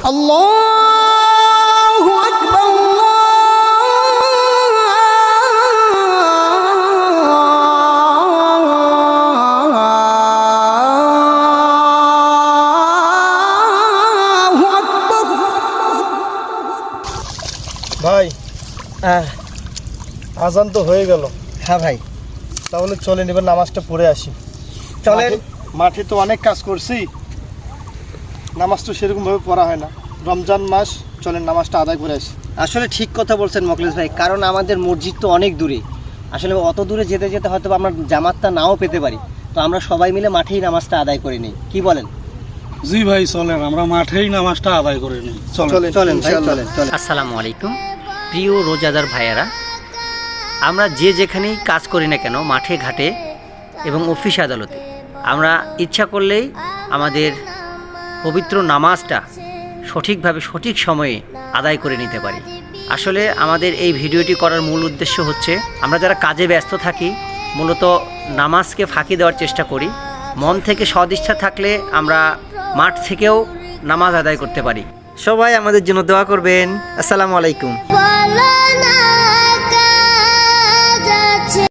আল্লাহু আকবার, আল্লাহু আকবার। ভাই আজান তো হয়ে গেল। হ্যাঁ ভাই, তাহলে চলেন এবার নামাজটা পড়ে আসি। চলেন। মাঠে তো অনেক কাজ করছি, নামাজ তো সেরকমভাবে পড়া হয় না। রমজান মাস, চলেন নামাজটা আদায় করে আসি। আসলে ঠিক কথা বলছেন মখলেস ভাই, কারণ আমাদের মসজিদ তো অনেক দূরে। আসলে অত দূরে যেতে যেতে হয়তো আমরা জামাতটা নাও পেতে পারি, তো আমরা সবাই মিলে মাঠেই নামাজটা আদায় করে নিই, কি বলেন? জি ভাই চলেন, আমরা মাঠেই নামাজটা আদায় করে নিই। চলেন চলেন ভাই, ইনশাআল্লাহ। চলেন চলেন। আসসালামু আলাইকুম প্রিয় রোজাদার ভাইয়েরা, আমরা যে যেখানেই কাজ করি না কেন, মাঠে ঘাটে এবং অফিস আদালতে, আমরা ইচ্ছা করলেই আমাদের পবিত্র নামাজটা সঠিকভাবে সঠিক সময়ে আদায় করে নিতে পারি। আসলে আমাদের এই ভিডিওটি করার মূল উদ্দেশ্য হচ্ছে, আমরা যারা কাজে ব্যস্ত থাকি মূলত নামাজকে ফাঁকি দেওয়ার চেষ্টা করি। মন থেকে সদিচ্ছা থাকলে আমরা মাঠ থেকেও নামাজ আদায় করতে পারি। সবাই আমাদের জন্য দোয়া করবেন। আসসালামু আলাইকুম। বলো না